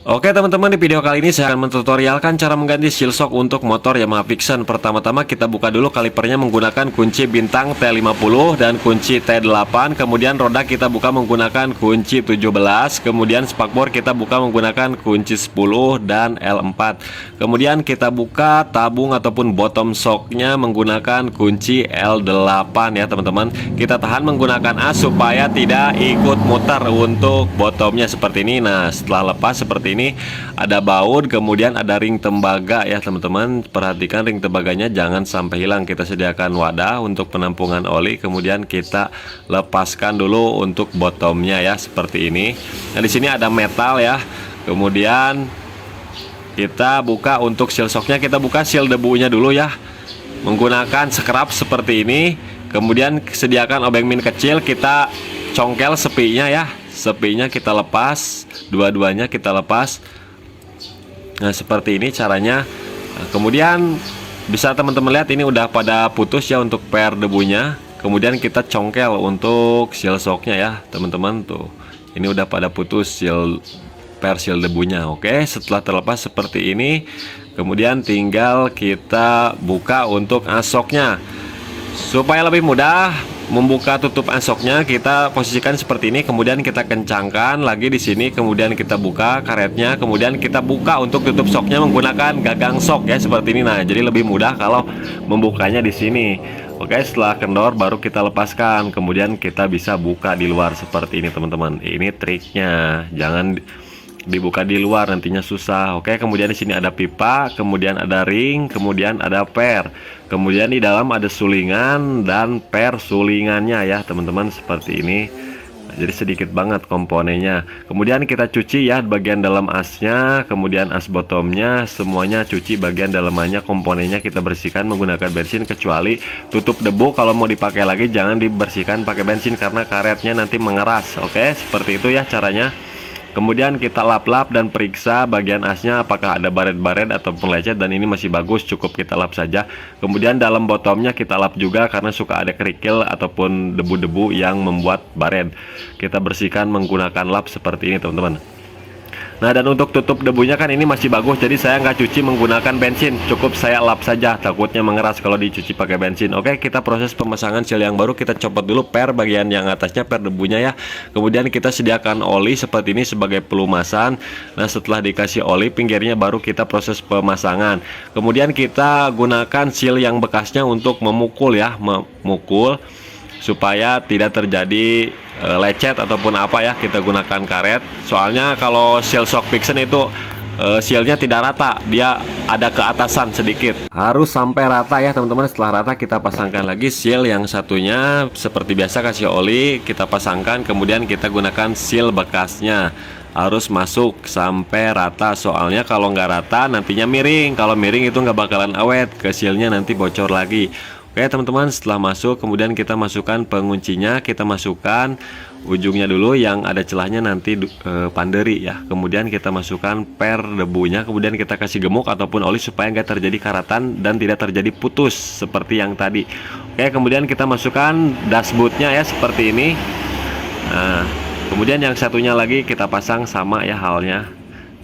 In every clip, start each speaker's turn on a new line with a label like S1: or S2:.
S1: Oke teman-teman, di video kali ini saya akan mentutorialkan cara mengganti seal shock untuk motor Yamaha Vixion. Pertama-tama kita buka dulu kalipernya menggunakan kunci bintang T50 dan kunci T8. Kemudian roda kita buka menggunakan kunci 17. Kemudian spakbor kita buka menggunakan kunci 10 dan L4. Kemudian kita buka tabung ataupun bottom shocknya menggunakan kunci L8 ya teman-teman. Kita tahan menggunakan as supaya tidak ikut muter untuk bottomnya seperti ini. Nah, setelah lepas seperti ini ada baut, kemudian ada ring tembaga ya teman-teman. Perhatikan ring tembaganya jangan sampai hilang. Kita sediakan wadah untuk penampungan oli, kemudian kita lepaskan dulu untuk bottomnya ya seperti ini. Nah, di sini ada metal ya. Kemudian kita buka untuk seal shocknya, kita buka seal debunya dulu ya menggunakan scrub seperti ini. Kemudian sediakan obeng min kecil, kita congkel sepinya ya. Sepinya kita lepas, dua-duanya kita lepas. Nah seperti ini caranya. Nah, kemudian bisa teman-teman lihat ini udah pada putus ya untuk per debunya. Kemudian kita congkel untuk seal shocknya ya teman-teman. Tuh ini udah pada putus per seal debunya. Oke, setelah terlepas seperti ini, kemudian tinggal kita buka untuk asoknya. Supaya lebih mudah membuka tutup asoknya, kita posisikan seperti ini, kemudian kita kencangkan lagi di sini, kemudian kita buka karetnya, kemudian kita buka untuk tutup soknya menggunakan gagang sok ya seperti ini. Nah, jadi lebih mudah kalau membukanya di sini. Oke, setelah kendor baru kita lepaskan, kemudian kita bisa buka di luar seperti ini teman-teman. Ini triknya, jangan dibuka di luar nantinya susah. Oke, kemudian di sini ada pipa, kemudian ada ring, kemudian ada per, kemudian di dalam ada sulingan dan per sulingannya ya teman-teman seperti ini. Nah, jadi sedikit banget komponennya. Kemudian kita cuci ya bagian dalam asnya, kemudian as bottomnya semuanya cuci bagian dalamannya, komponennya kita bersihkan menggunakan bensin, kecuali tutup debu kalau mau dipakai lagi jangan dibersihkan pakai bensin karena karetnya nanti mengeras. Oke, seperti itu ya caranya. Kemudian kita lap-lap dan periksa bagian asnya apakah ada baret-baret ataupun lecet, dan ini masih bagus, cukup kita lap saja. Kemudian dalam bottomnya kita lap juga karena suka ada kerikil ataupun debu-debu yang membuat baret. Kita bersihkan menggunakan lap seperti ini teman-teman. Nah, dan untuk tutup debunya kan ini masih bagus, jadi saya nggak cuci menggunakan bensin, cukup saya lap saja, takutnya mengeras kalau dicuci pakai bensin. Oke, kita proses pemasangan seal yang baru. Kita copot dulu per bagian yang atasnya, per debunya ya. Kemudian kita sediakan oli seperti ini sebagai pelumasan. Nah, setelah dikasih oli pinggirnya baru kita proses pemasangan. Kemudian kita gunakan seal yang bekasnya untuk memukul ya, memukul supaya tidak terjadi lecet ataupun apa ya. Kita gunakan karet, soalnya kalau seal shock Vixion itu sealnya tidak rata, dia ada keatasan sedikit, harus sampai rata ya teman-teman. Setelah rata kita pasangkan lagi seal yang satunya, seperti biasa kasih oli kita pasangkan, kemudian kita gunakan seal bekasnya, harus masuk sampai rata, soalnya kalau nggak rata nantinya miring, kalau miring itu nggak bakalan awet, ke sealnya nanti bocor lagi. Oke teman-teman, setelah masuk kemudian kita masukkan penguncinya, kita masukkan ujungnya dulu yang ada celahnya nanti panderi ya. Kemudian kita masukkan per debunya, kemudian kita kasih gemuk ataupun oli supaya nggak terjadi karatan dan tidak terjadi putus seperti yang tadi. Oke, kemudian kita masukkan dashboardnya ya seperti ini. Nah, kemudian yang satunya lagi kita pasang sama ya halnya.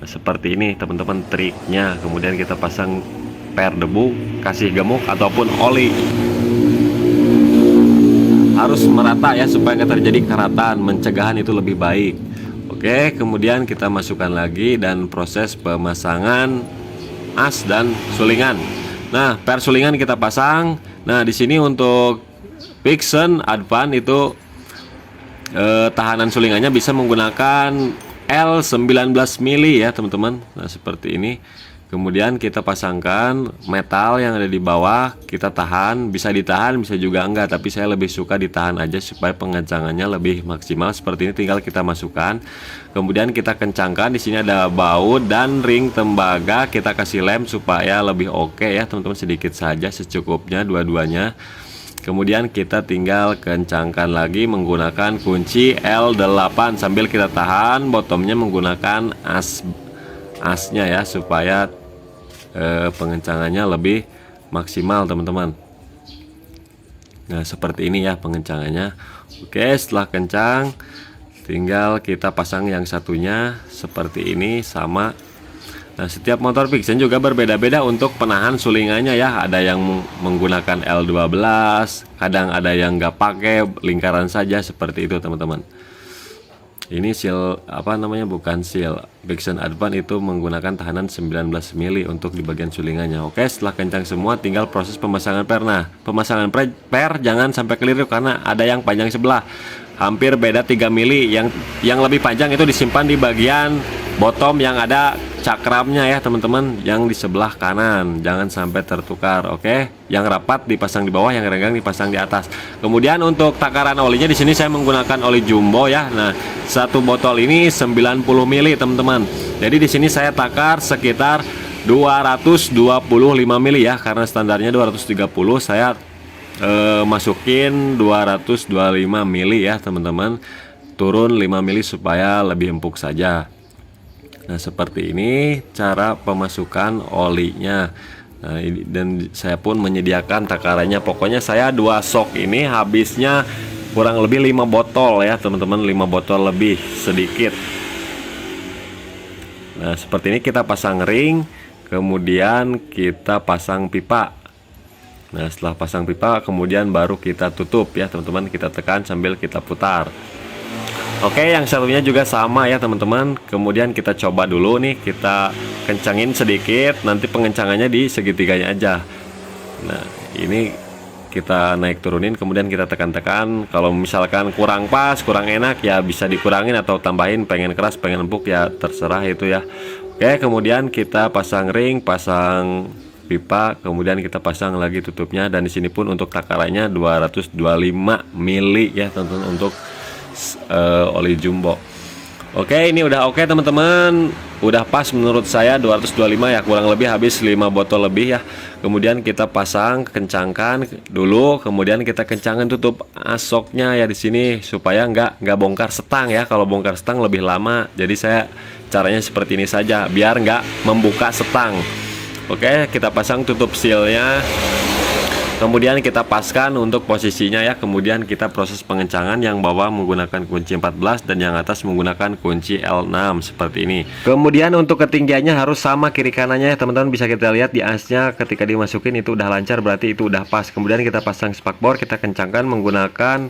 S1: Nah, seperti ini teman-teman triknya. Kemudian kita pasang per debu, kasih gemuk ataupun oli, harus merata ya supaya nggak terjadi karatan, mencegahan itu lebih baik. Oke, kemudian kita masukkan lagi dan proses pemasangan as dan sulingan. Nah, per sulingan kita pasang. Nah, di sini untuk Vixion Advan itu tahanan sulingannya bisa menggunakan L19 mili ya teman-teman. Nah, seperti ini. Kemudian kita pasangkan metal yang ada di bawah, kita tahan, bisa ditahan bisa juga enggak, tapi saya lebih suka ditahan aja supaya pengencangannya lebih maksimal. Seperti ini tinggal kita masukkan, kemudian kita kencangkan. Di sini ada baut dan ring tembaga, kita kasih lem supaya lebih oke ya teman-teman, sedikit saja secukupnya dua-duanya. Kemudian kita tinggal kencangkan lagi menggunakan kunci L8 sambil kita tahan bottomnya menggunakan asnya ya supaya pengencangannya lebih maksimal teman-teman. Nah seperti ini ya pengencangannya. Oke, setelah kencang tinggal kita pasang yang satunya seperti ini sama. Nah, setiap motor Vixen juga berbeda-beda untuk penahan sulingannya ya. Ada yang menggunakan L12, kadang ada yang nggak pakai, lingkaran saja seperti itu teman-teman. Ini seal apa namanya, bukan seal. Vixen Advance itu menggunakan tahanan 19 mili untuk di bagian sulingannya. Oke, setelah kencang semua tinggal proses pemasangan per. Nah, pemasangan per jangan sampai keliru karena ada yang panjang sebelah. Hampir beda 3 mili. Yang lebih panjang itu disimpan di bagian bottom yang ada cakramnya ya teman-teman, yang di sebelah kanan, jangan sampai tertukar. Oke, yang rapat dipasang di bawah, yang renggang dipasang di atas. Kemudian untuk takaran olinya di sini saya menggunakan oli jumbo ya. Nah, satu botol ini 90 mili teman-teman. Jadi di sini saya takar sekitar 225 mili ya, karena standarnya 230, saya masukin 225 mili ya teman-teman, turun 5 mili supaya lebih empuk saja. Nah, seperti ini cara pemasukan olinya. Nah, ini, dan saya pun menyediakan takarannya. Pokoknya saya 2 sok ini habisnya kurang lebih 5 botol ya teman-teman, 5 botol lebih sedikit. Nah, seperti ini kita pasang ring, kemudian kita pasang pipa. Nah, setelah pasang pipa kemudian baru kita tutup ya teman-teman, kita tekan sambil kita putar. Oke, yang satunya juga sama ya teman-teman. Kemudian kita coba dulu nih, kita kencangin sedikit, nanti pengencangannya di segitiganya aja. Nah, ini kita naik turunin, kemudian kita tekan-tekan. Kalau misalkan kurang pas, kurang enak ya bisa dikurangin atau tambahin, pengen keras, pengen empuk ya terserah itu ya. Oke, kemudian kita pasang ring, pasang pipa, kemudian kita pasang lagi tutupnya, dan di sini pun untuk takarannya 225 mili ya teman-teman untuk oli jumbo. Oke, ini udah oke teman-teman, udah pas menurut saya 225 ya, kurang lebih habis 5 botol lebih ya. Kemudian kita pasang, kencangkan dulu, kemudian kita kencangkan tutup asoknya ya di sini supaya nggak bongkar setang ya. Kalau bongkar setang lebih lama, jadi saya caranya seperti ini saja biar nggak membuka setang. Oke, kita pasang tutup sealnya. Kemudian kita paskan untuk posisinya ya. Kemudian kita proses pengencangan, yang bawah menggunakan kunci 14 dan yang atas menggunakan kunci L6 seperti ini. Kemudian untuk ketinggiannya harus sama kiri kanannya ya teman-teman. Bisa kita lihat di asnya ketika dimasukin itu udah lancar, berarti itu udah pas. Kemudian kita pasang spakbor, kita kencangkan menggunakan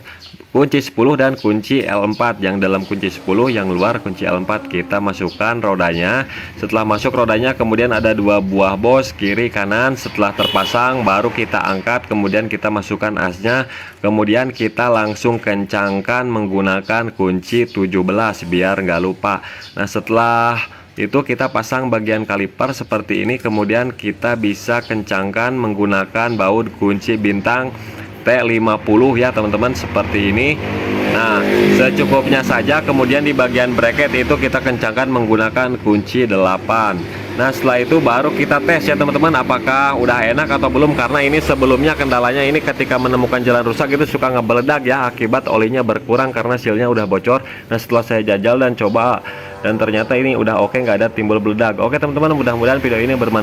S1: kunci 10 dan kunci L4. Yang dalam kunci 10, yang luar kunci L4. Kita masukkan rodanya. Setelah masuk rodanya kemudian ada 2 buah bos kiri kanan. Setelah terpasang baru kita angkat, kemudian kita masukkan asnya, kemudian kita langsung kencangkan menggunakan kunci 17 biar nggak lupa. Nah, setelah itu kita pasang bagian kaliper seperti ini, kemudian kita bisa kencangkan menggunakan baut kunci bintang T50 ya teman-teman, seperti ini. Nah, secukupnya saja. Kemudian di bagian bracket itu kita kencangkan menggunakan kunci 8. Nah, setelah itu baru kita tes ya teman-teman, apakah udah enak atau belum. Karena ini sebelumnya kendalanya ini ketika menemukan jalan rusak itu suka ngebeledak ya, akibat olinya berkurang karena sealnya udah bocor. Nah, setelah saya jajal dan coba, dan ternyata ini udah oke, nggak ada timbul beledak. Oke teman-teman, mudah-mudahan video ini bermanfaat.